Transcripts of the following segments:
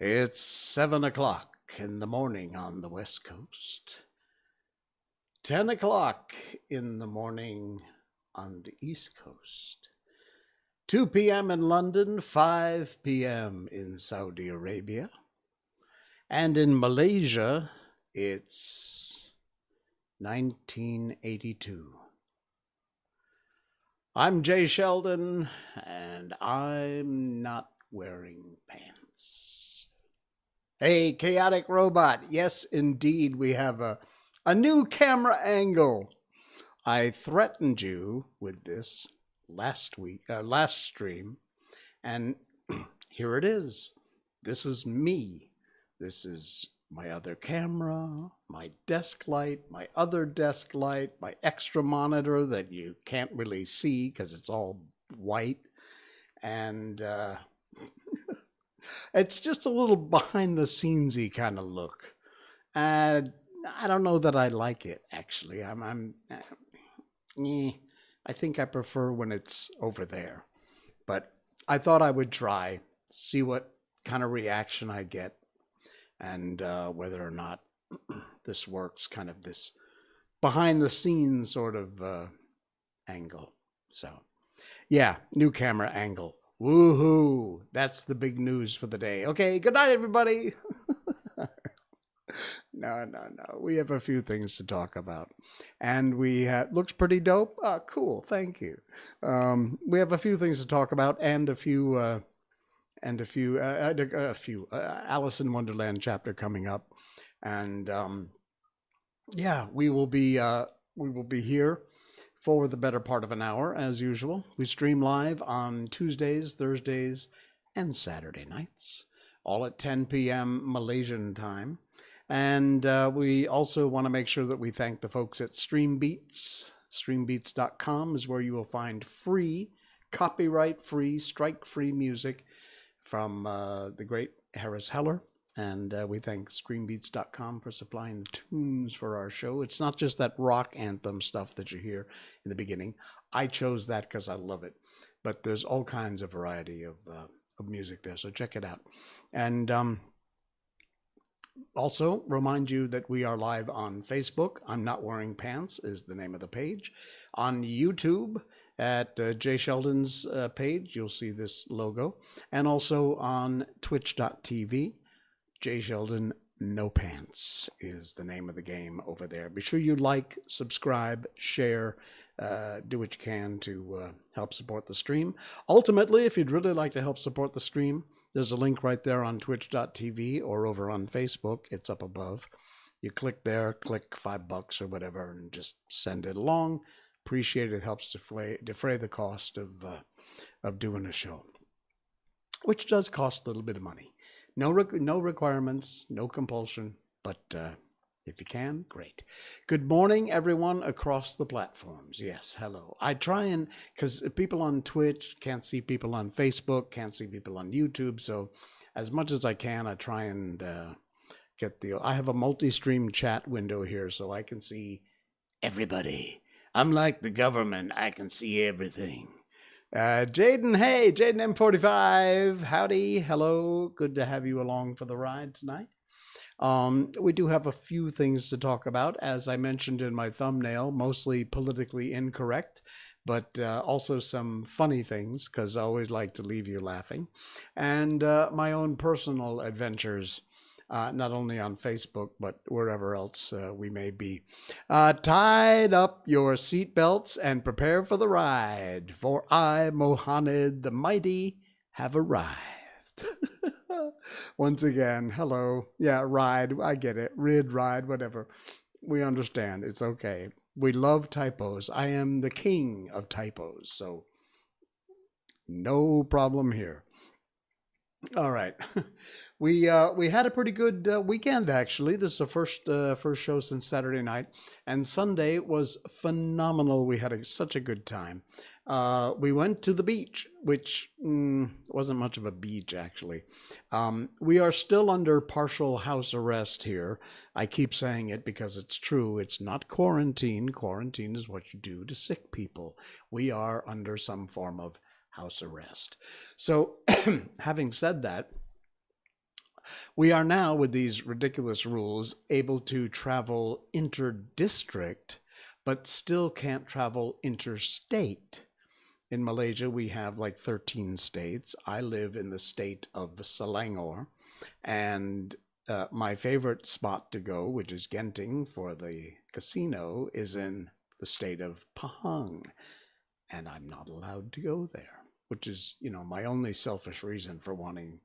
It's 7 o'clock in the morning on the West Coast, 10 o'clock in the morning on the East Coast, 2 p.m. in London, 5 p.m. in Saudi Arabia, and in Malaysia, it's 1982. I'm Jay Sheldon, and I'm not wearing pants. Hey, Chaotic Robot. Yes, indeed, we have a new camera angle. I threatened you with this last stream, and here it is. This is me. This is my other camera, my desk light, my other desk light, my extra monitor that you can't really see because it's all white. And it's just a little behind the scenesy kind of look. I don't know that I like it, actually. I think I prefer when it's over there. But I thought I would try, see what kind of reaction I get, and whether or not this works, kind of this behind the scenes sort of angle. So, yeah, new camera angle. Woohoo! That's the big news for the day. Okay, good night, everybody. No. We have a few things to talk about, and we looks pretty dope. Cool. Thank you. We have a few things to talk about, and a few Alice in Wonderland chapter coming up, and yeah, we will be here for the better part of an hour as usual. We stream live on Tuesdays, Thursdays, and Saturday nights, all at 10 p.m. Malaysian time. And we also want to make sure that we thank the folks at StreamBeats. StreamBeats.com is where you will find free, copyright-free, strike-free music from the great Harris Heller. And we thank StreamBeats.com for supplying the tunes for our show. It's not just that rock anthem stuff that you hear in the beginning. I chose that because I love it. But there's all kinds of variety of music there, so check it out. And also remind you that we are live on Facebook. I'm Not Wearing Pants is the name of the page. On YouTube at Jay Sheldon's page, you'll see this logo. And also on twitch.tv. Jay Sheldon No Pants is the name of the game over there. Be sure you like, subscribe, share, do what you can to help support the stream. Ultimately, if you'd really like to help support the stream, there's a link right there on twitch.tv or over on Facebook. It's up above. You click there, click $5 or whatever, and just send it along. Appreciate it. Helps defray the cost of doing a show, which does cost a little bit of money. No requirements, no compulsion, but if you can, great. Good morning, everyone across the platforms. Yes, hello. I try and, because people on Twitch can't see people on Facebook, can't see people on YouTube, so as much as I can, I try and I have a multi-stream chat window here, so I can see everybody. I'm like the government, I can see everything. Jaden, hey, Jaden M45, howdy, hello, good to have you along for the ride tonight. We do have a few things to talk about, as I mentioned in my thumbnail, mostly politically incorrect, but also some funny things, because I always like to leave you laughing, and my own personal adventures, not only on Facebook, but wherever else we may be. Tied up your seatbelts and prepare for the ride, for I, Mohammed the Mighty, have arrived. Once again, hello. Yeah, ride. I get it. Ride, whatever. We understand. It's okay. We love typos. I am the king of typos, so no problem here. All right. We had a pretty good weekend, actually. This is the first show since Saturday night, and Sunday was phenomenal. We had such a good time. We went to the beach, which wasn't much of a beach, actually. We are still under partial house arrest here. I keep saying it because it's true. It's not quarantine. Quarantine is what you do to sick people. We are under some form of house arrest. So having said that, We are now, with these ridiculous rules, able to travel inter-district, but still can't travel interstate. In Malaysia, we have like 13 states. I live in the state of Selangor, and my favorite spot to go, which is Genting for the casino, is in the state of Pahang, and I'm not allowed to go there, which is, my only selfish reason for wanting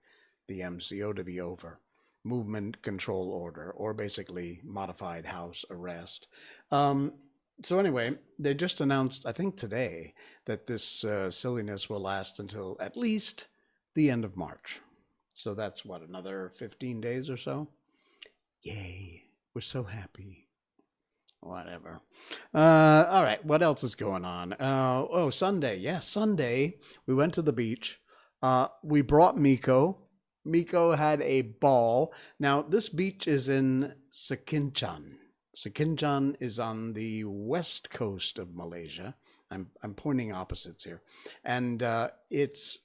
the MCO to be over. Movement control order, or basically modified house arrest. So anyway, they just announced, I think today, that this silliness will last until at least the end of March. So that's what, another 15 days or so? Yay, we're so happy. Whatever. All right, what else is going on? Sunday. Yeah, Sunday, we went to the beach. We brought Miko. Miko had a ball. Now, this beach is in Sekinchan. Sekinchan is on the west coast of Malaysia. I'm pointing opposites here, and it's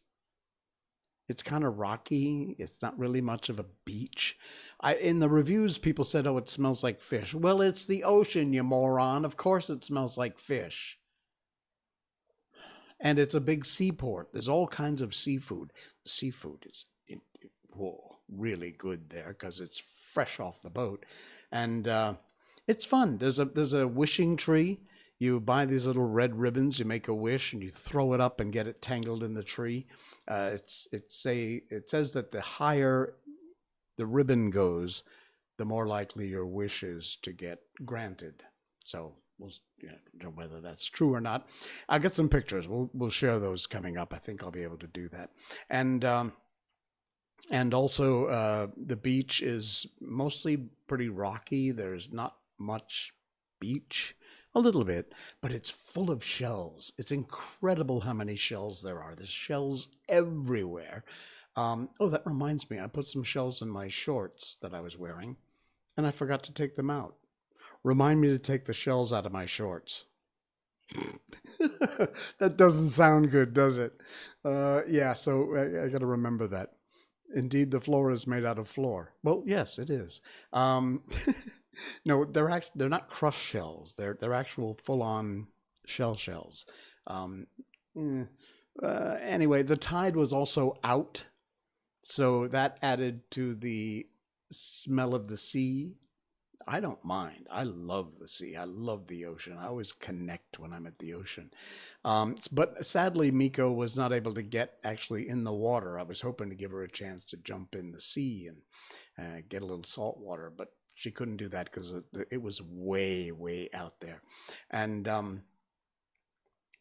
kind of rocky. It's not really much of a beach. In the reviews, people said, "Oh, it smells like fish." Well, it's the ocean, you moron. Of course, it smells like fish. And it's a big seaport. There's all kinds of seafood. The seafood is really good there because it's fresh off the boat, and it's fun. There's a wishing tree. You buy these little red ribbons, you make a wish, and you throw it up and get it tangled in the tree. It says that the higher the ribbon goes, the more likely your wish is to get granted. So we'll know whether that's true or not. I'll get some pictures. We'll share those coming up. I think I'll be able to do that. And also, the beach is mostly pretty rocky. There's not much beach, a little bit, but it's full of shells. It's incredible how many shells there are. There's shells everywhere. That reminds me, I put some shells in my shorts that I was wearing, and I forgot to take them out. Remind me to take the shells out of my shorts. That doesn't sound good, does it? So I got to remember that. Indeed, the floor is made out of floor. Well, yes, it is. No, they're not crushed shells. They're actual full-on shells. Anyway, the tide was also out, so that added to the smell of the sea. I don't mind. I love the sea. I love the ocean. I always connect when I'm at the ocean. But sadly, Miko was not able to get actually in the water. I was hoping to give her a chance to jump in the sea and get a little salt water, but she couldn't do that because it was way, way out there. And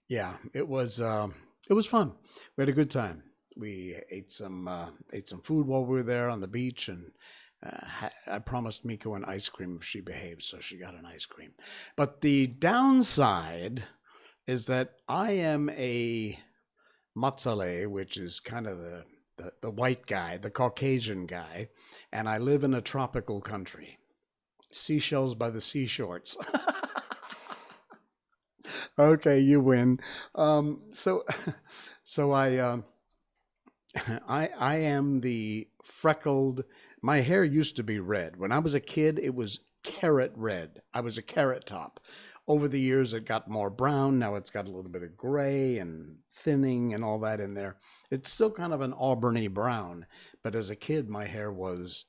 it was fun. We had a good time. We ate some food while we were there on the beach, and I promised Miko an ice cream if she behaved, so she got an ice cream. But the downside is that I am a Matsale, which is kind of the white guy, the Caucasian guy, and I live in a tropical country. Seashells by the seashores. Okay, you win. So I am the freckled. My hair used to be red. When I was a kid, it was carrot red. I was a carrot top. Over the years, it got more brown. Now it's got a little bit of gray and thinning and all that in there. It's still kind of an auburny brown, but as a kid, my hair was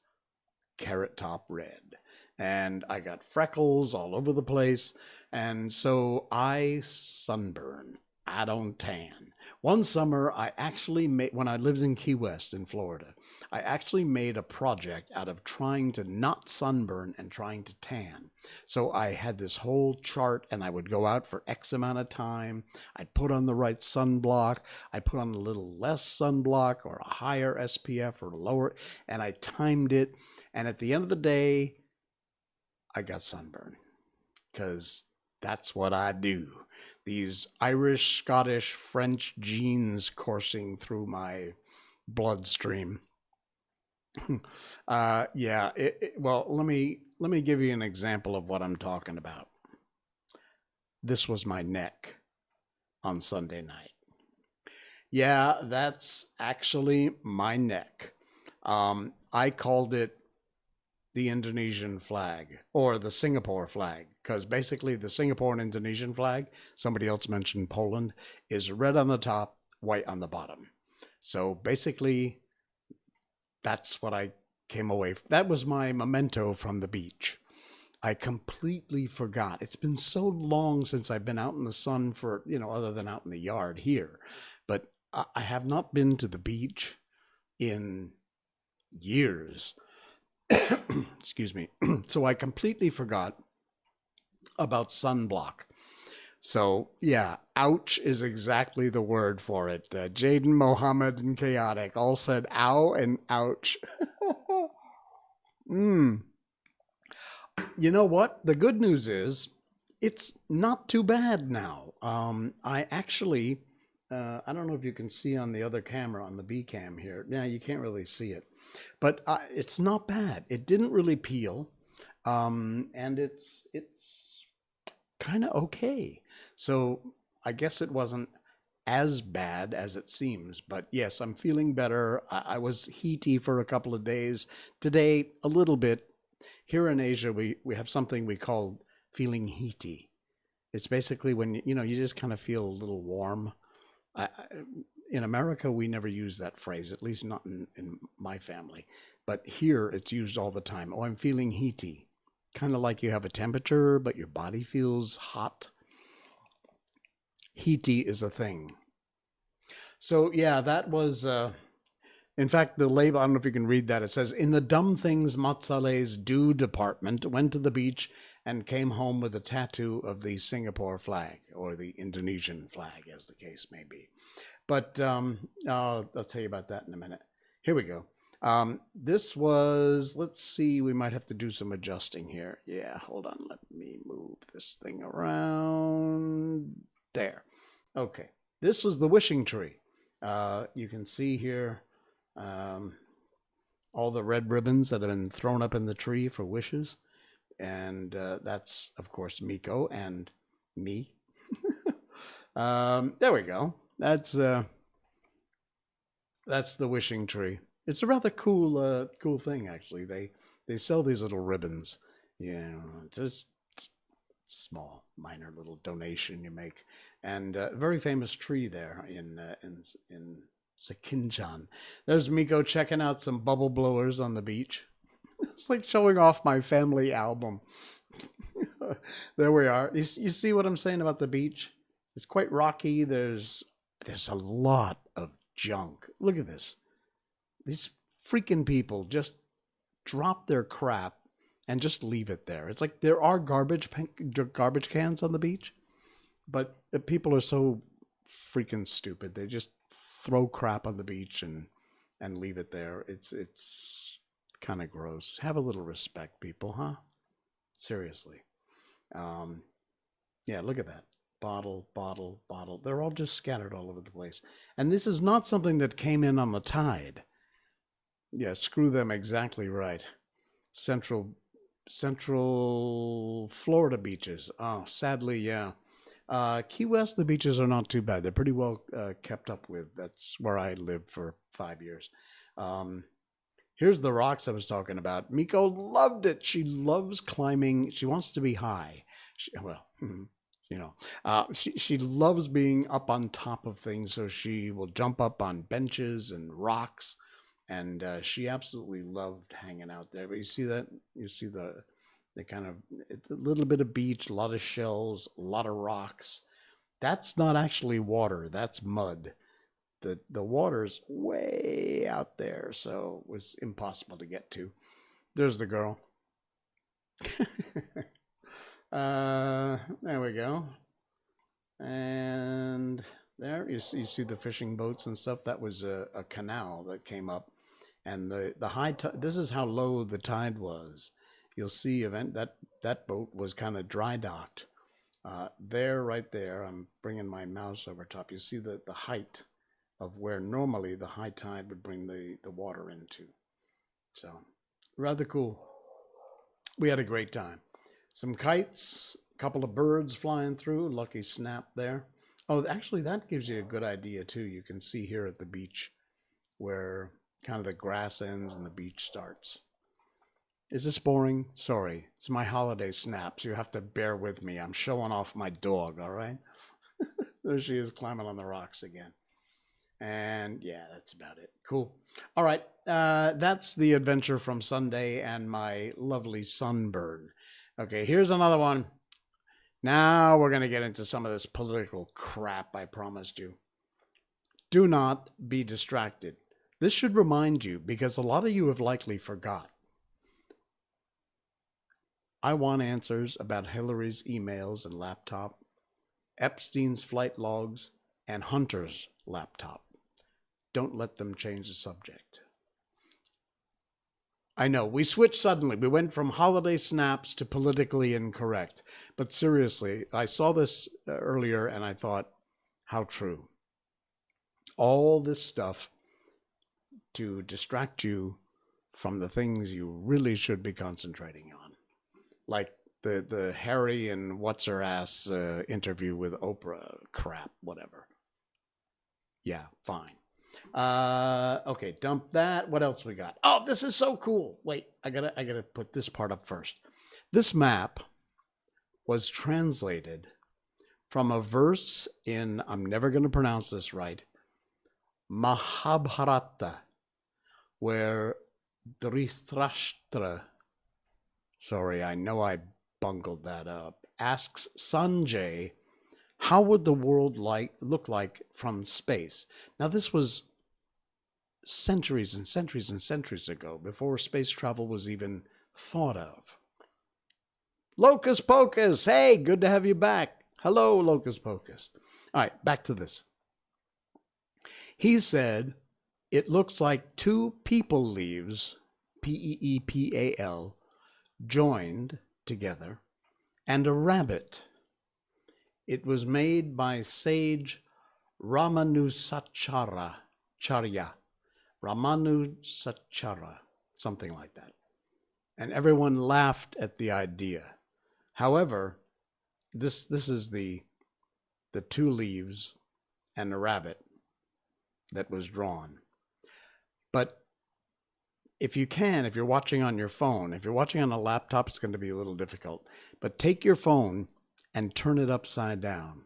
carrot top red. And I got freckles all over the place. And so I sunburn. I don't tan. One summer, I actually made, when I lived in Key West in Florida, I actually made a project out of trying to not sunburn and trying to tan. So I had this whole chart, and I would go out for X amount of time. I'd put on the right sunblock. I'd put on a little less sunblock or a higher SPF or lower, and I timed it. And at the end of the day, I got sunburn because that's what I do. These Irish, Scottish, French genes coursing through my bloodstream. Well, let me give you an example of what I'm talking about. This was my neck on Sunday night. Yeah, that's actually my neck. I called it the Indonesian flag or the Singapore flag, because basically the Singapore and Indonesian flag, somebody else mentioned Poland, is red on the top, white on the bottom. So basically, that's what I came away from. That was my memento from the beach. I completely forgot. It's been so long since I've been out in the sun for, other than out in the yard here. But I have not been to the beach in years. Excuse me. So I completely forgot about sunblock. So yeah, ouch is exactly the word for it. Jaden, Mohammed, and Chaotic all said ow and ouch. You know what? The good news is it's not too bad now. I actually, I don't know if you can see on the other camera on the B cam here. Yeah, you can't really see it, but it's not bad. It didn't really peel, and it's kind of okay. So I guess it wasn't as bad as it seems, but yes, I'm feeling better. I was heaty for a couple of days. Today, a little bit. Here in Asia, we have something we call feeling heaty. It's basically when, you just kind of feel a little warm. In America, we never use that phrase, at least not in my family. But here, it's used all the time. Oh, I'm feeling heaty. Kind of like you have a temperature, but your body feels hot. Heaty is a thing. So, yeah, that was... in fact, the label, I don't know if you can read that. It says, in the dumb things Matsale's do department, went to the beach and came home with a tattoo of the Singapore flag, or the Indonesian flag, as the case may be. But I'll tell you about that in a minute. Here we go. This was, let's see, we might have to do some adjusting here. Yeah, hold on. Let me move this thing around. There. Okay. This is the wishing tree. You can see here all the red ribbons that have been thrown up in the tree for wishes. And that's, of course, Miko and me. There we go. That's the wishing tree. It's a rather cool thing, actually. They sell these little ribbons. Just small, minor little donation you make, and a very famous tree there in Sekinjan. There's Miko checking out some bubble blowers on the beach. It's like showing off my family album. There we are. You see what I'm saying about the beach? It's quite rocky. There's a lot of junk. Look at this. These freaking people just drop their crap and just leave it there. It's like there are garbage cans on the beach, but the people are so freaking stupid. They just throw crap on the beach and leave it there. It's kind of gross. Have a little respect, people, huh? Seriously. Yeah, look at that. Bottle, bottle, bottle. They're all just scattered all over the place. And this is not something that came in on the tide. Yeah, screw them, exactly right. Central Florida beaches. Oh, sadly, yeah. Key West, the beaches are not too bad. They're pretty well kept up with. That's where I lived for 5 years. Here's the rocks I was talking about. Miko loved it. She loves climbing. She wants to be high. She loves being up on top of things, so she will jump up on benches and rocks, and she absolutely loved hanging out there. But you see that? You see the kind of, it's a little bit of beach, a lot of shells, a lot of rocks. That's not actually water. That's mud. The water's way out there, so it was impossible to get to. There's the girl. There we go. And there you see the fishing boats and stuff. That was a canal that came up, and the high tide. This is how low the tide was. You'll see that boat was kind of dry docked. Right there. I'm bringing my mouse over top. You see the height of where normally the high tide would bring the water into. So rather cool. We had a great time. Some kites, a couple of birds flying through. Lucky snap there. Oh, actually, that gives you a good idea too. You can see here at the beach where kind of the grass ends and the beach starts. Is this boring? Sorry, it's my holiday snaps. You have to bear with me. I'm showing off my dog, all right? There she is climbing on the rocks again. And yeah, that's about it. Cool. All right. That's the adventure from Sunday and my lovely sunburn. Okay, here's another one. Now we're going to get into some of this political crap I promised you. Do not be distracted. This should remind you because a lot of you have likely forgot. I want answers about Hillary's emails and laptop, Epstein's flight logs, and Hunter's laptop. Don't let them change the subject. I know, we switched suddenly. We went from holiday snaps to politically incorrect. But seriously, I saw this earlier and I thought, how true. All this stuff to distract you from the things you really should be concentrating on. Like the Harry and what's-her-ass interview with Oprah crap, whatever. Yeah, fine. Okay, dump that. What else we got? Oh, this is so cool. Wait, I gotta put this part up first. This map was translated from a verse in, I'm never going to pronounce this right, Mahabharata, where Dhritarashtra, sorry, I know I bungled that up, asks Sanjay, how would the world look like from space? Now, this was centuries and centuries and centuries ago, before space travel was even thought of. Locus Pocus, hey, good to have you back. Hello, Locus Pocus. All right, back to this. He said, it looks like two people leaves, P-E-E-P-A-L, joined together, and a rabbit. It was made by sage Ramanusacharya, something like that. And everyone laughed at the idea. However, this is the two leaves and the rabbit that was drawn. But if you're watching on your phone, if you're watching on a laptop, it's going to be a little difficult. But take your phone and turn it upside down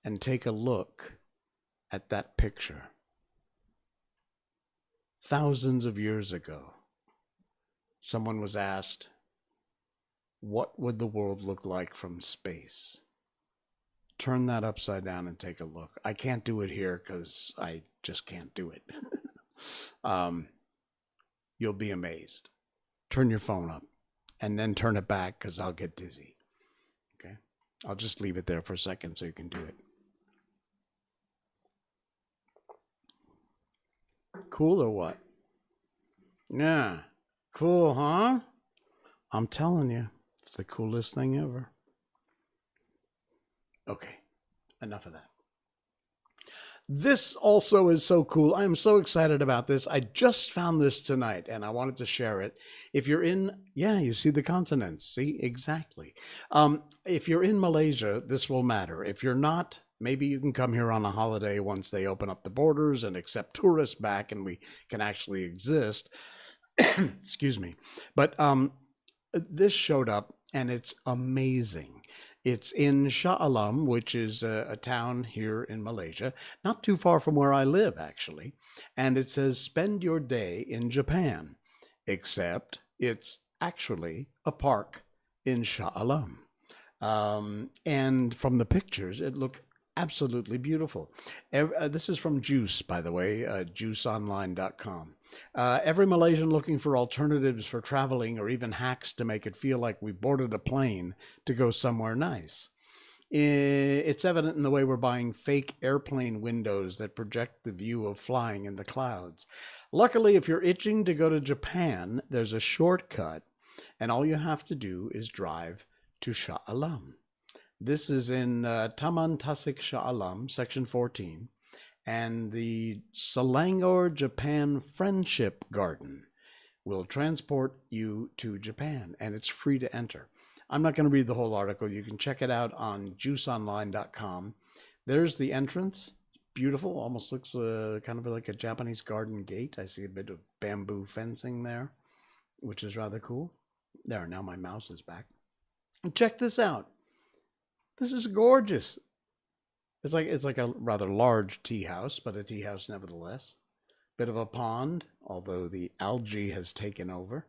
and take a look at that picture. Thousands of years ago, someone was asked, what would the world look like from space? Turn that upside down and take a look. I can't do it here because I just can't do it. You'll be amazed. Turn your phone up and then turn it back because I'll get dizzy. Okay? I'll just leave it there for a second so you can do it. Cool or what? Yeah. Cool, huh? I'm telling you, it's the coolest thing ever. Okay, enough of that. This also is so cool. I'm so excited about this. I just found this tonight and I wanted to share it. If you're in, yeah, you see the continents. See, exactly. If you're in Malaysia, this will matter. If you're not, maybe you can come here on a holiday once they open up the borders and accept tourists back and we can actually exist. Excuse me. But this showed up and it's amazing. It's in Shah Alam, which is a town here in Malaysia, not too far from where I live, actually. And it says, spend your day in Japan, except it's actually a park in Shah Alam. And from the pictures, it looked absolutely beautiful. This is from Juice, by the way, juiceonline.com. Every Malaysian looking for alternatives for traveling or even hacks to make it feel like we boarded a plane to go somewhere nice. It's evident in the way we're buying fake airplane windows that project the view of flying in the clouds. Luckily, if you're itching to go to Japan, there's a shortcut, and all you have to do is drive to Shah Alam. This is in Taman Tasik Shah Alam, Section 14, and the Selangor Japan Friendship Garden will transport you to Japan, and it's free to enter. I'm not going to read the whole article. You can check it out on juiceonline.com. There's the entrance. It's beautiful. Almost looks kind of like a Japanese garden gate. I see a bit of bamboo fencing there, which is rather cool. There, now my mouse is back. Check this out. This is gorgeous. It's like a rather large tea house, but a tea house nevertheless. Bit of a pond, although the algae has taken over.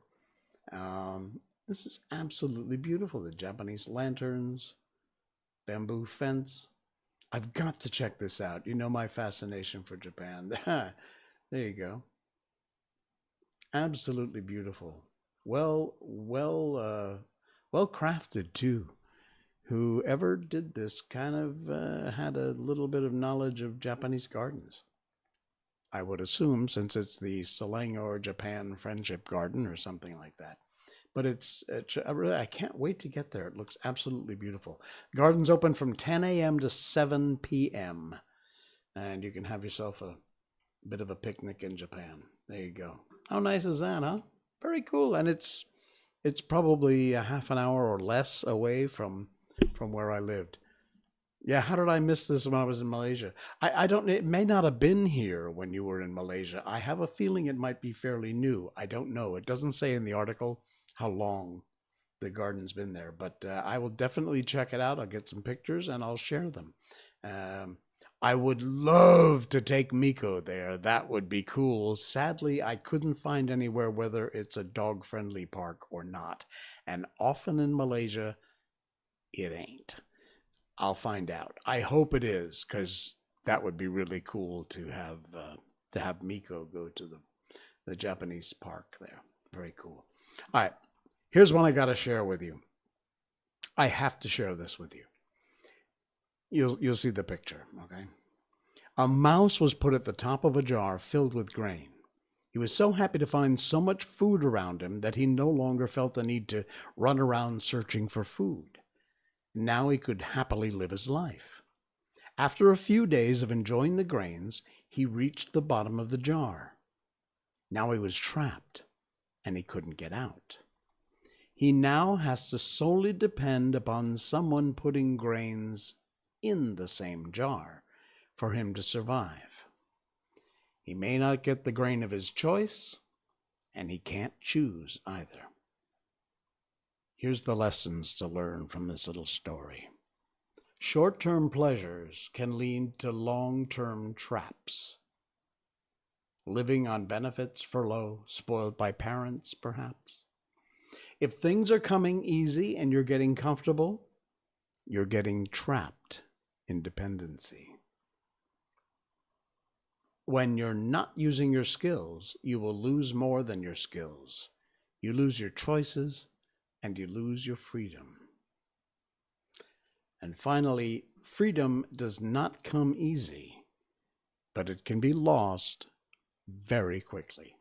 This is absolutely beautiful. The Japanese lanterns, bamboo fence. I've got to check this out. You know my fascination for Japan. There you go. Absolutely beautiful. Well crafted too. Whoever did this kind of had a little bit of knowledge of Japanese gardens. I would assume, since it's the Selangor Japan Friendship Garden or something like that. But I can't wait to get there. It looks absolutely beautiful. Garden's open from 10 a.m. to 7 p.m. And you can have yourself a bit of a picnic in Japan. There you go. How nice is that, huh? Very cool. And it's probably a half an hour or less away from where I lived. Yeah, how did I miss this when I was in Malaysia? I don't, it may not have been here when you were in Malaysia. I have a feeling it might be fairly new. I don't know. It doesn't say in the article how long the garden's been there, but I will definitely check it out. I'll get some pictures and I'll share them. I would love to take Miko there. That would be cool. Sadly, I couldn't find anywhere whether it's a dog-friendly park or not. And often in Malaysia, it ain't. I'll find out. I hope it is, because that would be really cool to have Miko go to the Japanese park there. Very cool. All right, here's one I got to share with you. I have to share this with you. You'll see the picture, okay? A mouse was put at the top of a jar filled with grain. He was so happy to find so much food around him that he no longer felt the need to run around searching for food. Now he could happily live his life. After a few days of enjoying the grains, he reached the bottom of the jar. Now he was trapped, and he couldn't get out. He now has to solely depend upon someone putting grains in the same jar for him to survive. He may not get the grain of his choice, and he can't choose either. Here's the lessons to learn from this little story. Short-term pleasures can lead to long-term traps. Living on benefits, furlough, spoiled by parents, perhaps. If things are coming easy and you're getting comfortable, you're getting trapped in dependency. When you're not using your skills, you will lose more than your skills. You lose your choices, and you lose your freedom. And finally, freedom does not come easy, but it can be lost very quickly.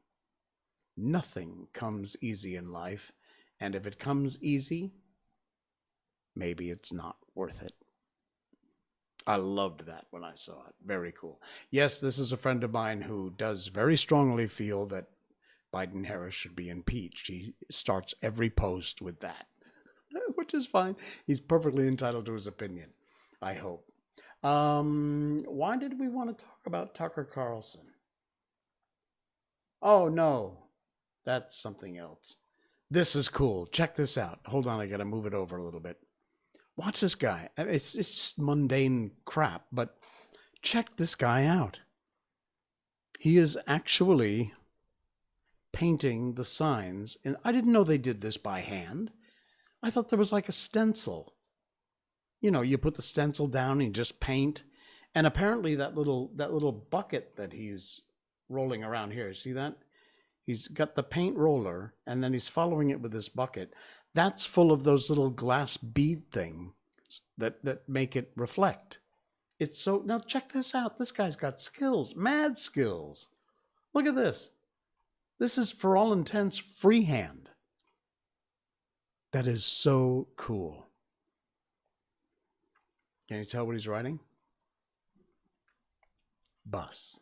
Nothing comes easy in life, and if it comes easy, maybe it's not worth it. I loved that when I saw it. Very cool. Yes, this is a friend of mine who does very strongly feel that Biden-Harris should be impeached. He starts every post with that, which is fine. He's perfectly entitled to his opinion, I hope. Why did we want to talk about Tucker Carlson? Oh, no, that's something else. This is cool. Check this out. Hold on, I got to move it over a little bit. Watch this guy. It's just mundane crap, but check this guy out. He is actually painting the signs, and I didn't know they did this by hand. I thought there was like a stencil. You know, you put the stencil down and you just paint, and apparently that little bucket that he's rolling around here, see that? He's got the paint roller, and then he's following it with this bucket. That's full of those little glass bead things that make it reflect. It's so, now check this out. This guy's got skills, mad skills. Look at this. This is, for all intents, freehand. That is so cool. Can you tell what he's writing? Bus.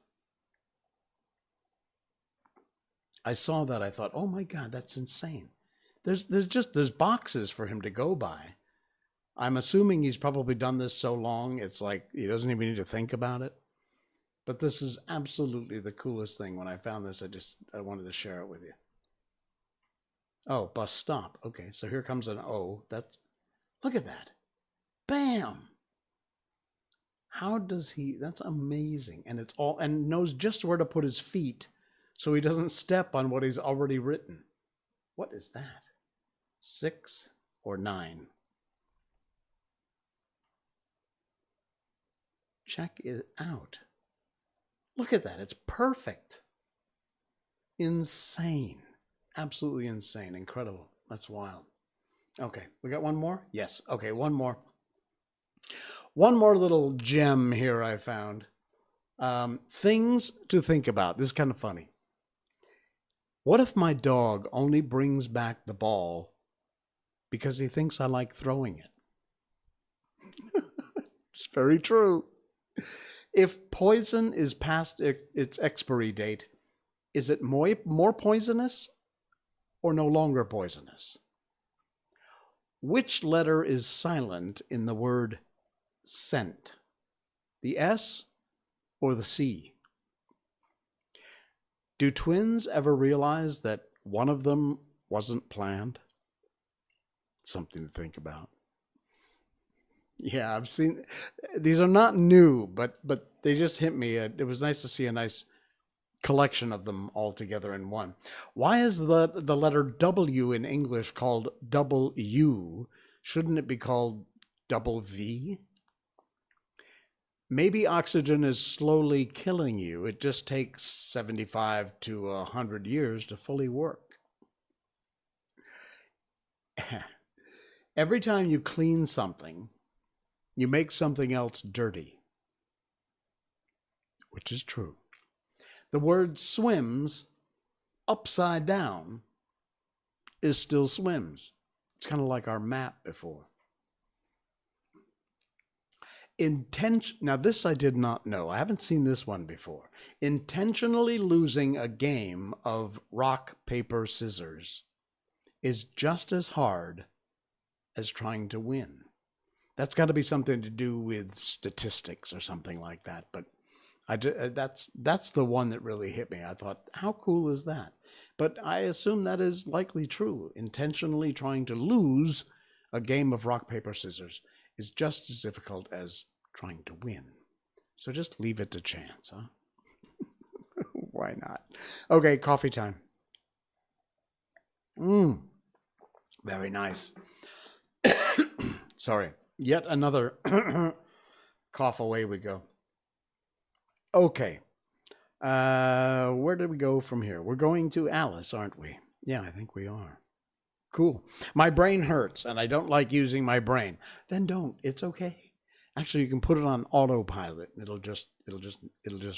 I saw that. I thought, oh my God, that's insane. There's boxes for him to go by. I'm assuming he's probably done this so long, it's like he doesn't even need to think about it. But this is absolutely the coolest thing. When I found this, I wanted to share it with you. Oh, bus stop. Okay, so here comes an O. Look at that. Bam. How does he? That's amazing. And it's all, and knows just where to put his feet so he doesn't step on what he's already written. What is that? 6 or 9? Check it out. Look at that. It's perfect. Insane. Absolutely insane. Incredible. That's wild. Okay, we got one more? Yes. Okay, one more. One more little gem here I found. Things to think about. This is kind of funny. What if my dog only brings back the ball because he thinks I like throwing it? It's very true. If poison is past its expiry date, is it more poisonous or no longer poisonous? Which letter is silent in the word scent? The S or the C? Do twins ever realize that one of them wasn't planned? Something to think about. Yeah, I've seen, these are not new, but they just hit me. It was nice to see a nice collection of them all together in one. Why is the letter W in English called double U? Shouldn't it be called double V? Maybe oxygen is slowly killing you. It just takes 75 to 100 years to fully work. Every time you clean something, you make something else dirty, which is true. The word swims upside down is still swims. It's kind of like our map before. Now this I did not know. I haven't seen this one before. Intentionally losing a game of rock, paper, scissors is just as hard as trying to win. That's got to be something to do with statistics or something like that. But that's the one that really hit me. I thought, how cool is that? But I assume that is likely true. Intentionally trying to lose a game of rock, paper, scissors is just as difficult as trying to win. So just leave it to chance, huh? Why not? Okay, coffee time. Very nice. Sorry. Yet another cough, away we go. Okay. Where did we go from here? We're going to Alice, aren't we? Yeah, I think we are. Cool. My brain hurts and I don't like using my brain. Then don't. It's okay. Actually, you can put it on autopilot and it'll just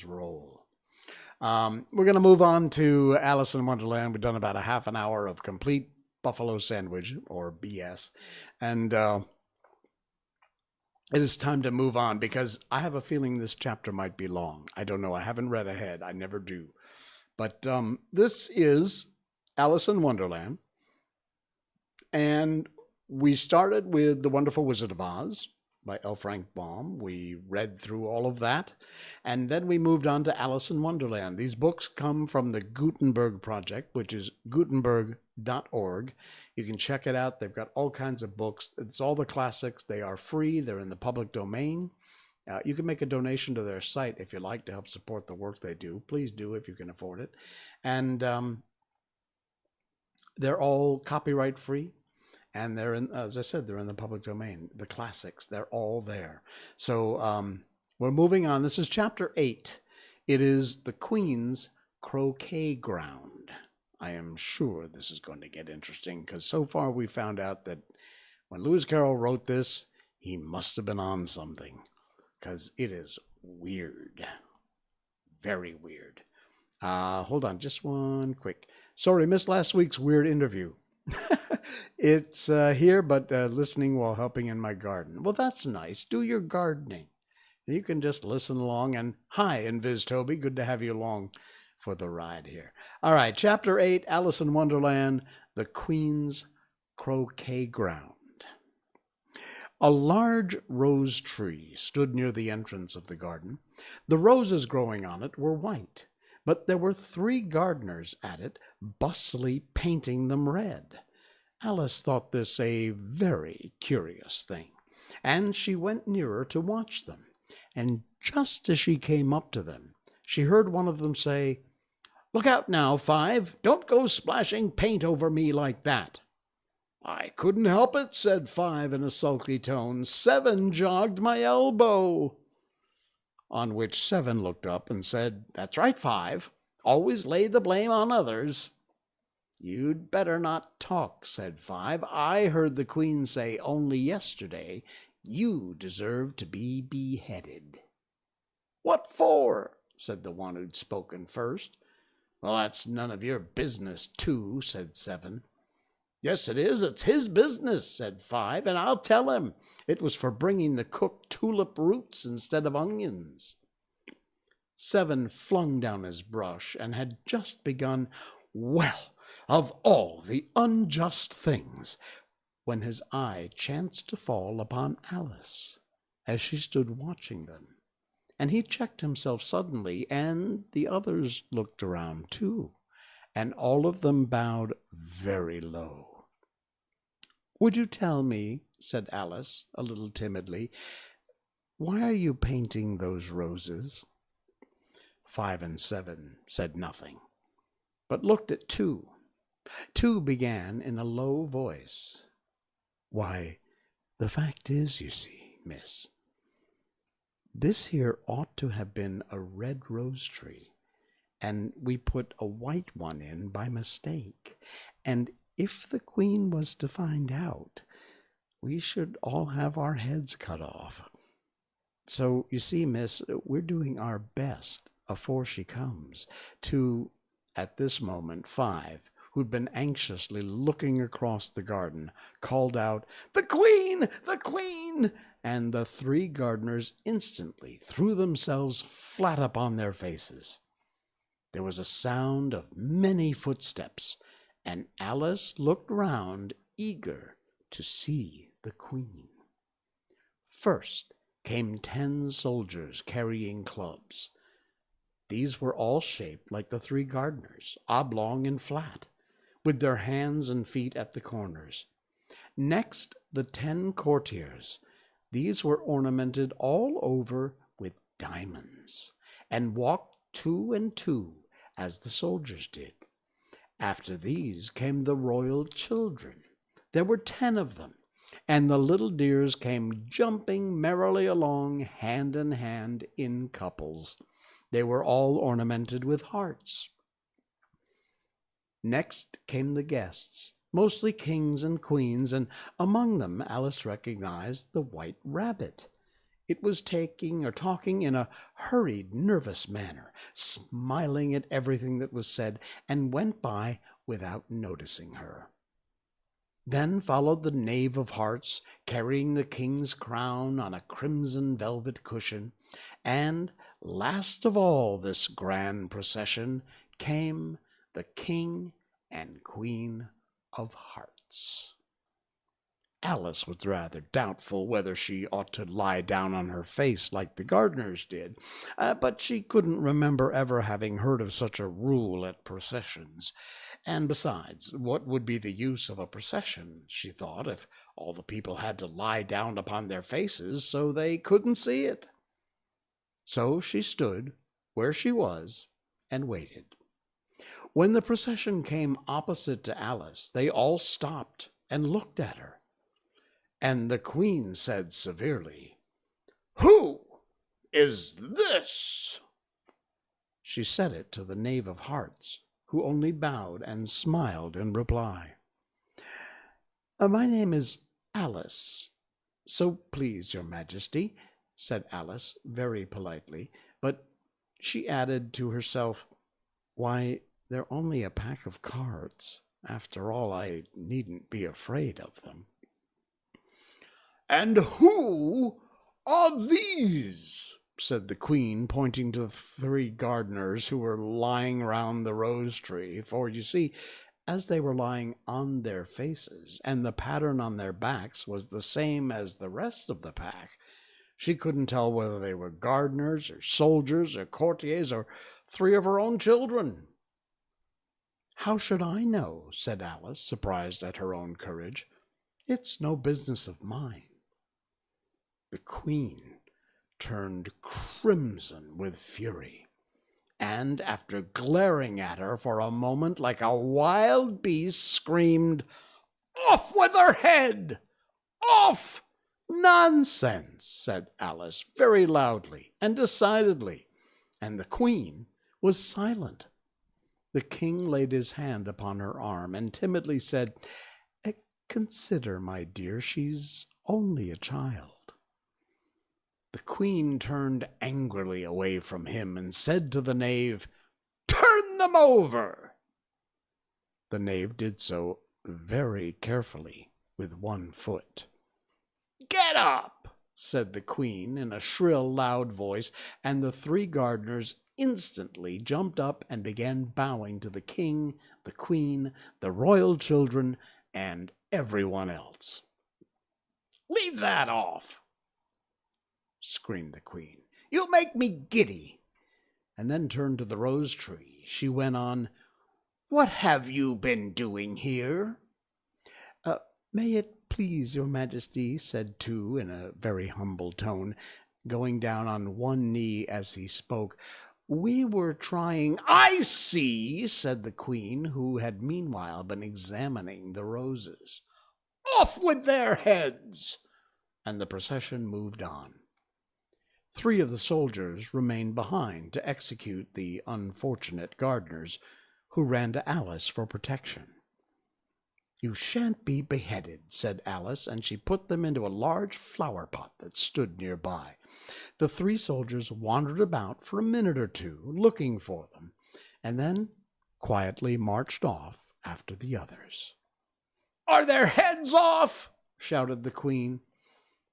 roll. We're going to move on to Alice in Wonderland. We've done about a half an hour of complete buffalo sandwich, or BS. And it is time to move on because I have a feeling this chapter might be long. I don't know. I haven't read ahead. I never do. But this is Alice in Wonderland. And we started with The Wonderful Wizard of Oz by L. Frank Baum. We read through all of that. And then we moved on to Alice in Wonderland. These books come from the Gutenberg Project, which is gutenberg.org. You can check it out. They've got all kinds of books. It's all the classics. They are free. They're in the public domain. You can make a donation to their site if you like to help support the work they do. Please do if you can afford it. And they're all copyright free. And they're in, as I said, they're in the public domain. The classics, they're all there. So we're moving on. This is chapter 8. It is the Queen's Croquet Ground. I am sure this is going to get interesting because so far we found out that when Lewis Carroll wrote this, he must have been on something because it is weird. Very weird. Hold on, just one quick. Sorry, missed last week's weird interview. It's here, but listening while helping in my garden. Well, that's nice. Do your gardening. You can just listen along. And hi, Invis Toby. Good to have you along for the ride here. All right, chapter 8, Alice in Wonderland, the Queen's Croquet Ground. A large rose tree stood near the entrance of the garden. The roses growing on it were white, but there were 3 gardeners at it, bustily painting them red. Alice thought this a very curious thing, and she went nearer to watch them. And just as she came up to them, she heard one of them say, "Look out now, Five! Don't go splashing paint over me like that." "I couldn't help it," said Five in a sulky tone. "Seven jogged my elbow." On which Seven looked up and said, "That's right, Five. Always lay the blame on others." "You'd better not talk," said Five. "I heard the Queen say only yesterday you deserve to be beheaded." "What for?" said the one who'd spoken first. "Well, that's none of your business, too," said Seven. "Yes, it is. It's his business," said Five, "and I'll tell him. It was for bringing the cooked tulip roots instead of onions." Seven flung down his brush and had just begun, "Well, of all the unjust things," when his eye chanced to fall upon Alice as she stood watching them, and he checked himself suddenly, and the others looked around too, and all of them bowed very low. "Would you tell me," said Alice, a little timidly, "why are you painting those roses?" Five and Seven said nothing, but looked at Two. Two began in a low voice, "Why, the fact is, you see, miss, this here ought to have been a red rose tree, and we put a white one in by mistake, and if the Queen was to find out, we should all have our heads cut off. So, you see, miss, we're doing our best afore she comes to—" At this moment, Five, who'd been anxiously looking across the garden, called out, "The Queen! The Queen!" and the 3 gardeners instantly threw themselves flat upon their faces. There was a sound of many footsteps, and Alice looked round, eager to see the Queen. First came 10 soldiers carrying clubs. These were all shaped like the 3 gardeners, oblong and flat, with their hands and feet at the corners. Next, the 10 courtiers. These were ornamented all over with diamonds, and walked 2 and 2, as the soldiers did. After these came the royal children. There were 10 of them, and the little dears came jumping merrily along, hand in hand, in couples. They were all ornamented with hearts. Next came the guests, mostly kings and queens, and among them Alice recognized the White Rabbit. It was talking in a hurried, nervous manner, smiling at everything that was said, and went by without noticing her. Then followed the Knave of Hearts, carrying the king's crown on a crimson velvet cushion, and last of all this grand procession came the King and Queen of Hearts. Alice was rather doubtful whether she ought to lie down on her face like the gardeners did, but she couldn't remember ever having heard of such a rule at processions. And besides, what would be the use of a procession, she thought, if all the people had to lie down upon their faces so they couldn't see it? So she stood where she was and waited. When the procession came opposite to Alice, they all stopped and looked at her. And the Queen said severely, "Who is this?" She said it to the Knave of Hearts, who only bowed and smiled in reply. "My name is Alice, so please your Majesty," said Alice very politely, but she added to herself, "Why, they're only a pack of cards. After all, I needn't be afraid of them." "And who are these?" said the Queen, pointing to the 3 gardeners who were lying round the rose tree. For, you see, as they were lying on their faces, and the pattern on their backs was the same as the rest of the pack, she couldn't tell whether they were gardeners or soldiers or courtiers or three of her own children. "How should I know?" said Alice, surprised at her own courage. "It's no business of mine." The Queen turned crimson with fury, and after glaring at her for a moment like a wild beast, screamed, "Off with her head! Off!" "Nonsense!" said Alice very loudly and decidedly, and the Queen was silent. The King laid his hand upon her arm and timidly said, "Consider, my dear, she's only a child." The Queen turned angrily away from him and said to the knave, "Turn them over." The knave did so very carefully with one foot. "Get up," said the Queen in a shrill, loud voice, and the three gardeners instantly jumped up and began bowing to the King, the Queen, the royal children, and everyone else. "Leave that off," screamed the Queen. "You make me giddy." And then turned to the rose tree. She went on, "What have you been doing here?" "May it please your Majesty," said Two in a very humble tone, going down on one knee as he spoke, "we were trying—" "I see," said the Queen, who had meanwhile been examining the roses. "Off with their heads!" And the procession moved on. Three of the soldiers remained behind to execute the unfortunate gardeners, who ran to Alice for protection. "You shan't be beheaded," said Alice, and she put them into a large flower pot that stood near by. The three soldiers wandered about for a minute or two, looking for them, and then quietly marched off after the others. "Are their heads off?" shouted the Queen.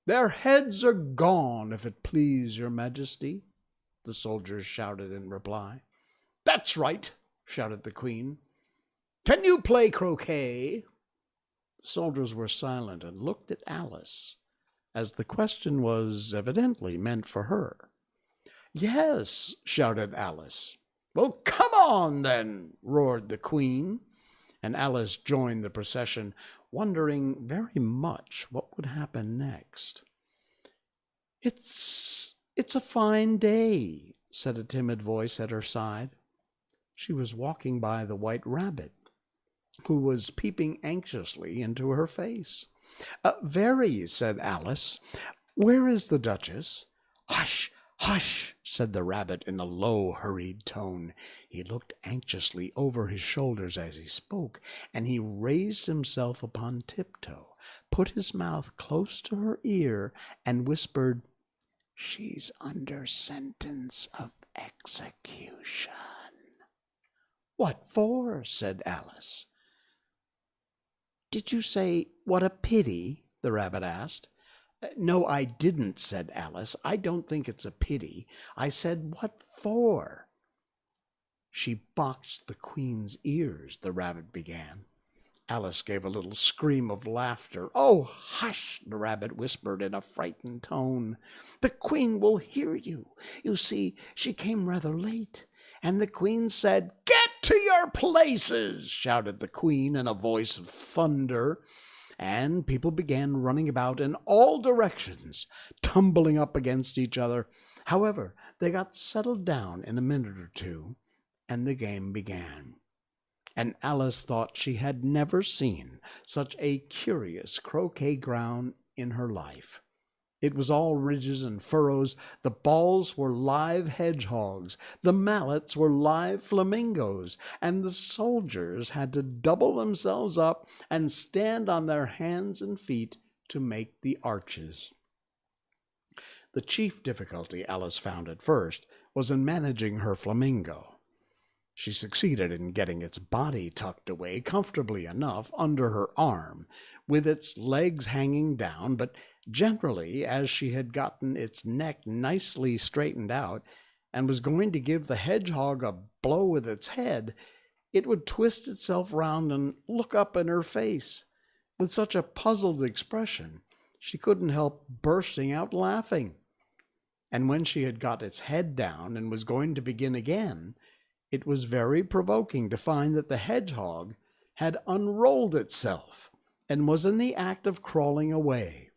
"Their heads are gone, if it please your Majesty," the soldiers shouted in reply. "That's right," shouted the Queen. "Can you play croquet?" The soldiers were silent and looked at Alice, as the question was evidently meant for her. "Yes," shouted Alice. "Well, come on, then," roared the Queen, and Alice joined the procession, wondering very much what would happen next. It's a fine day," said a timid voice at her side. She was walking by the White Rabbit, who was peeping anxiously into her face. "Very," said Alice. "Where is the Duchess?" "Hush, hush," said the Rabbit in a low, hurried tone. He looked anxiously over his shoulders as he spoke, and he raised himself upon tiptoe, put his mouth close to her ear, and whispered, "She's under sentence of execution." "What for?" said Alice. "Did you say, 'what a pity'?" the Rabbit asked. "No, I didn't," said Alice. "I don't think it's a pity. I said, 'what for?'" "She boxed the Queen's ears," the Rabbit began. Alice gave a little scream of laughter. "Oh, hush!" the Rabbit whispered in a frightened tone. "The Queen will hear you. You see, she came rather late, and the Queen said—" "Get to your places!" shouted the Queen in a voice of thunder, and people began running about in all directions, tumbling up against each other. However, they got settled down in a minute or two, and the game began. And Alice thought she had never seen such a curious croquet ground in her life. It was all ridges and furrows. The balls were live hedgehogs, the mallets were live flamingos, and the soldiers had to double themselves up and stand on their hands and feet to make the arches. The chief difficulty Alice found at first was in managing her flamingo. She succeeded in getting its body tucked away comfortably enough under her arm, with its legs hanging down, but generally, as she had gotten its neck nicely straightened out, and was going to give the hedgehog a blow with its head, it would twist itself round and look up in her face with such a puzzled expression she couldn't help bursting out laughing. And when she had got its head down and was going to begin again, it was very provoking to find that the hedgehog had unrolled itself and was in the act of crawling away.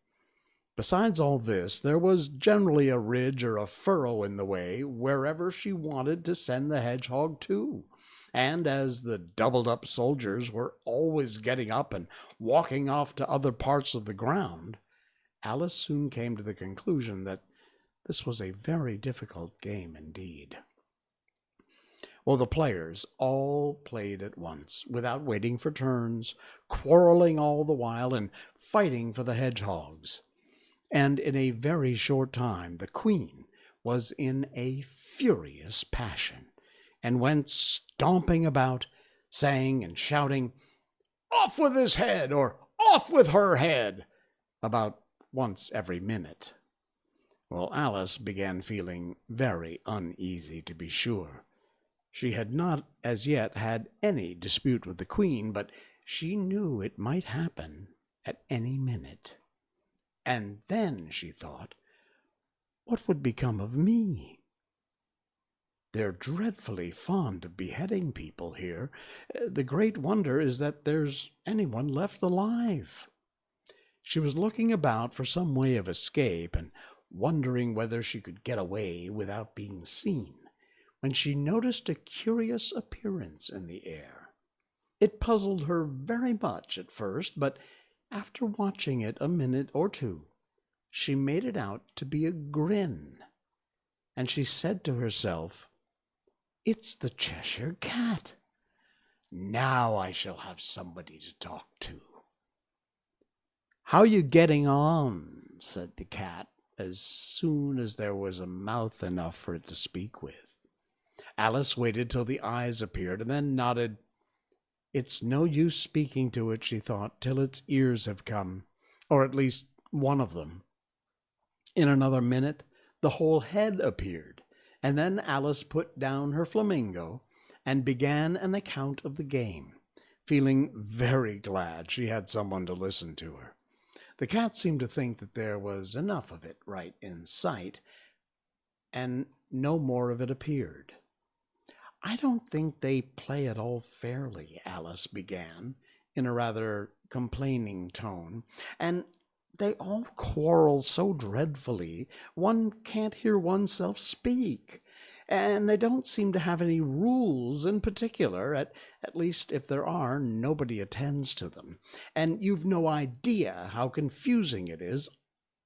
Besides all this, there was generally a ridge or a furrow in the way wherever she wanted to send the hedgehog to. And as the doubled-up soldiers were always getting up and walking off to other parts of the ground, Alice soon came to the conclusion that this was a very difficult game indeed. Well, the players all played at once, without waiting for turns, quarreling all the while and fighting for the hedgehogs. And in a very short time the queen was in a furious passion, and went stomping about, saying and shouting, "Off with his head!" or "Off with her head!" about once every minute. Well, Alice began feeling very uneasy, to be sure. She had not as yet had any dispute with the queen, but she knew it might happen at any minute. And then, she thought, what would become of me? They're dreadfully fond of beheading people here. The great wonder is that there's anyone left alive. She was looking about for some way of escape and wondering whether she could get away without being seen, when she noticed a curious appearance in the air. It puzzled her very much at first, but after watching it a minute or two, she made it out to be a grin, and she said to herself, "It's the Cheshire Cat. Now I shall have somebody to talk to." "How you getting on?" said the cat, as soon as there was a mouth enough for it to speak with. Alice waited till the eyes appeared, and then nodded. It's no use speaking to it, she thought, till its ears have come, or at least one of them. In another minute the whole head appeared, and then Alice put down her flamingo and began an account of the game, feeling very glad she had someone to listen to her. The cat seemed to think that there was enough of it right in sight, and no more of it appeared. "I don't think they play at all fairly," Alice began, in a rather complaining tone, "and they all quarrel so dreadfully one can't hear oneself speak, and they don't seem to have any rules in particular, at least if there are, nobody attends to them, and you've no idea how confusing it is.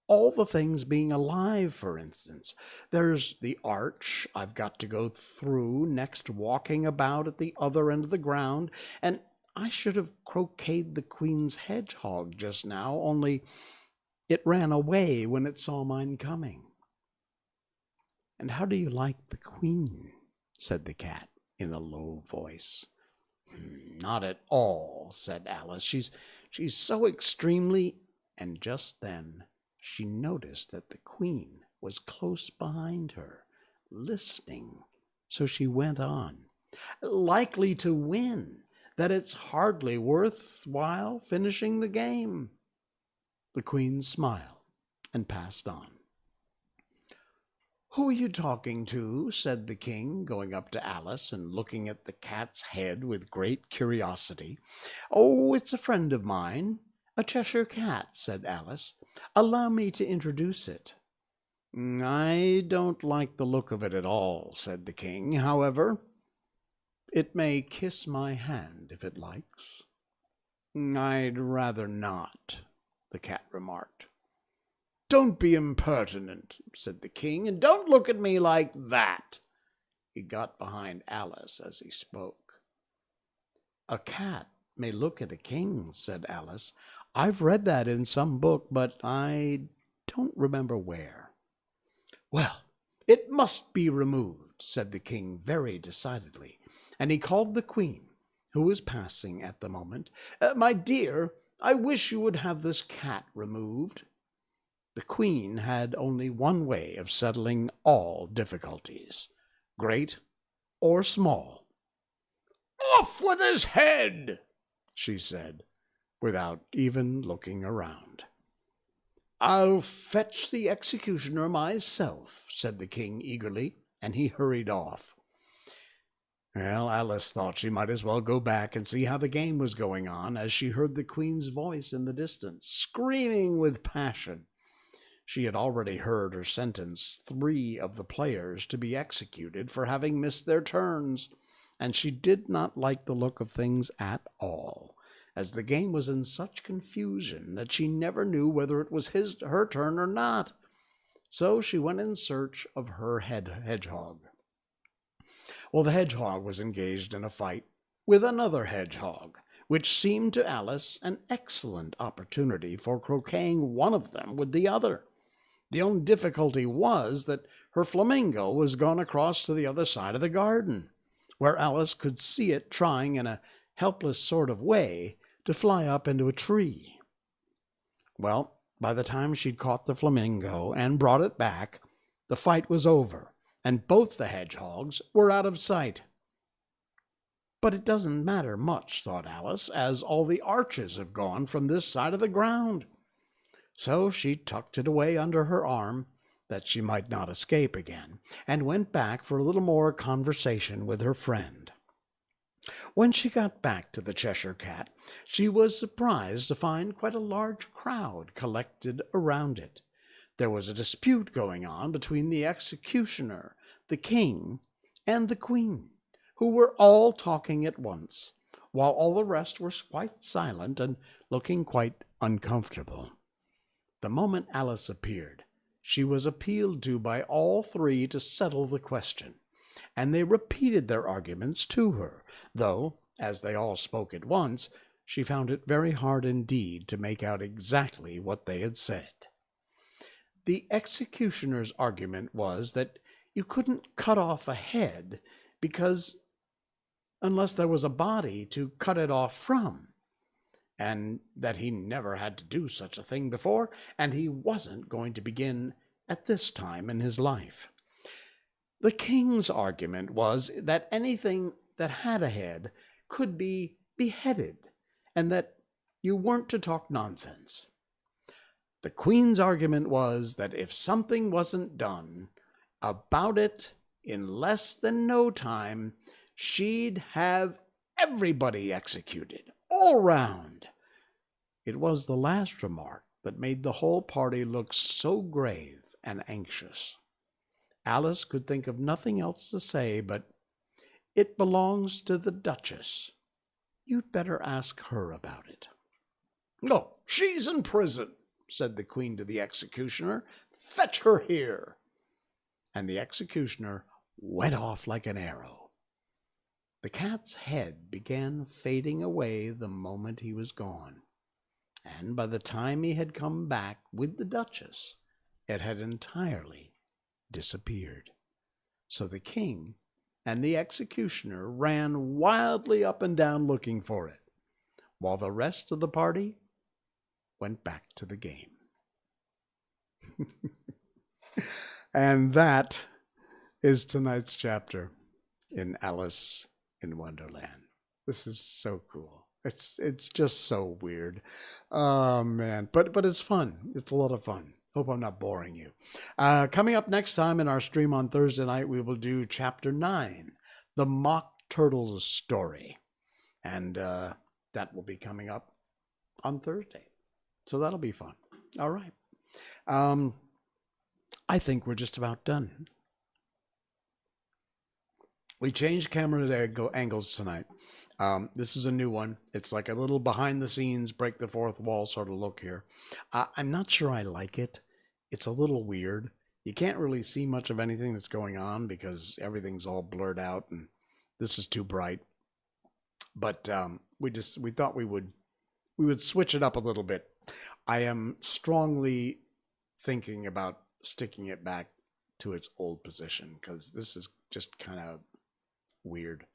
All the things being alive, for instance. There's the arch I've got to go through, next walking about at the other end of the ground, and I should have croqueted the queen's hedgehog just now, only it ran away when it saw mine coming." "And how do you like the queen?" said the cat in a low voice. "Not at all," said Alice. She's so extremely—" And just then she noticed that the queen was close behind her, listening. So she went on, "Likely to win, that it's hardly worth while finishing the game." The queen smiled and passed on. "Who are you talking to?" said the king, going up to Alice and looking at the cat's head with great curiosity. "Oh, it's a friend of mine, a Cheshire Cat," said Alice. "Allow me to introduce it." "I don't like the look of it at all," said the king. "However, it may kiss my hand if it likes." "I'd rather not," the cat remarked. "Don't be impertinent," said the king, "and don't look at me like that." He got behind Alice as he spoke. "A cat may look at a king," said Alice. "I've read that in some book, but I don't remember where." "Well, it must be removed," said the king very decidedly, and he called the queen, who was passing at the moment. "My dear, I wish you would have this cat removed." The queen had only one way of settling all difficulties, great or small. "Off Off with his head, she said, without even looking around. I'll fetch the executioner myself, said the king eagerly, and he hurried off. Well, Alice thought she might as well go back and see how the game was going on as she heard the queen's voice in the distance, screaming with passion. She had already heard her sentence 3 of the players to be executed for having missed their turns, and she did not like the look of things at all, as the game was in such confusion that she never knew whether it was her turn or not. So she went in search of her hedgehog. Well, the hedgehog was engaged in a fight with another hedgehog, which seemed to Alice an excellent opportunity for croqueting one of them with the other. The only difficulty was that her flamingo was gone across to the other side of the garden, where Alice could see it trying in a helpless sort of way to fly up into a tree. Well, by the time she'd caught the flamingo and brought it back, the fight was over, and both the hedgehogs were out of sight. But it doesn't matter much, thought Alice, as all the arches have gone from this side of the ground. So she tucked it away under her arm, that she might not escape again, and went back for a little more conversation with her friend. When she got back to the Cheshire Cat, she was surprised to find quite a large crowd collected around it. There was a dispute going on between the executioner, the king, and the queen, who were all talking at once, while all the rest were quite silent and looking quite uncomfortable. The moment Alice appeared, she was appealed to by all 3 to settle the question, and they repeated their arguments to her, though, as they all spoke at once, she found it very hard indeed to make out exactly what they had said. The executioner's argument was that you couldn't cut off a head unless there was a body to cut it off from, and that he never had to do such a thing before, and he wasn't going to begin at this time in his life. The king's argument was that anything that had a head could be beheaded, and that you weren't to talk nonsense. The queen's argument was that if something wasn't done about it in less than no time, she'd have everybody executed, all round. It was the last remark that made the whole party look so grave and anxious. Alice could think of nothing else to say but, "It belongs to the Duchess. You'd better ask her about it." "No, she's in prison," said the queen to the executioner. "Fetch her here." And the executioner went off like an arrow. The cat's head began fading away the moment he was gone, and by the time he had come back with the Duchess, it had entirely disappeared. So the king and the executioner ran wildly up and down looking for it, while the rest of the party went back to the game. And that is tonight's chapter in Alice in Wonderland. This is so cool. It's just so weird. Oh man, but it's fun. It's a lot of fun. Hope I'm not boring you. Coming up next time in our stream on Thursday night, we will do chapter 9, The Mock Turtle's Story. And that will be coming up on Thursday. So that'll be fun. All right. I think we're just about done. We changed camera angles tonight. This is a new one. It's like a little behind the scenes, break the fourth wall sort of look here. I'm not sure I like it. It's a little weird. You can't really see much of anything that's going on because everything's all blurred out and this is too bright. But we thought we would switch it up a little bit. I am strongly thinking about sticking it back to its old position because this is just kind of weird.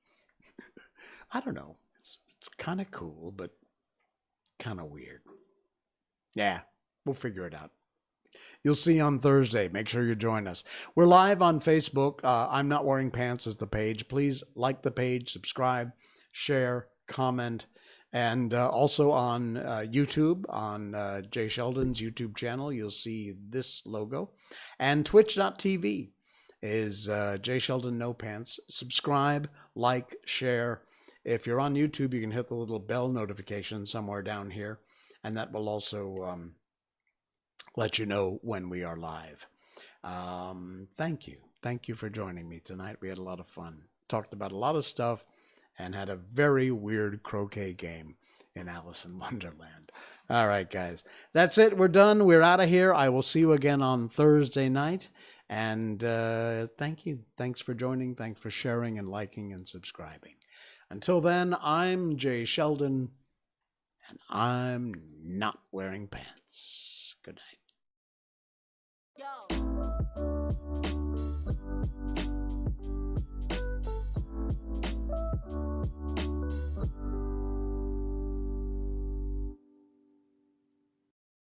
I don't know. It's kind of cool, but kind of weird. Yeah, we'll figure it out. You'll see on Thursday. Make sure you join us. We're live on Facebook. I'm Not Wearing Pants is the page. Please like the page, subscribe, share, comment, and also on YouTube, on Jay Sheldon's YouTube channel, you'll see this logo. And twitch.tv is Jay Sheldon No Pants. Subscribe, like, share. If you're on YouTube, you can hit the little bell notification somewhere down here, and that will also let you know when we are live. Thank you. Thank you for joining me tonight. We had a lot of fun. Talked about a lot of stuff and had a very weird croquet game in Alice in Wonderland. All right, guys. That's it. We're done. We're out of here. I will see you again on Thursday night. And thank you. Thanks for joining. Thanks for sharing and liking and subscribing. Until then, I'm Jay Sheldon, and I'm not wearing pants. Good night. Yo.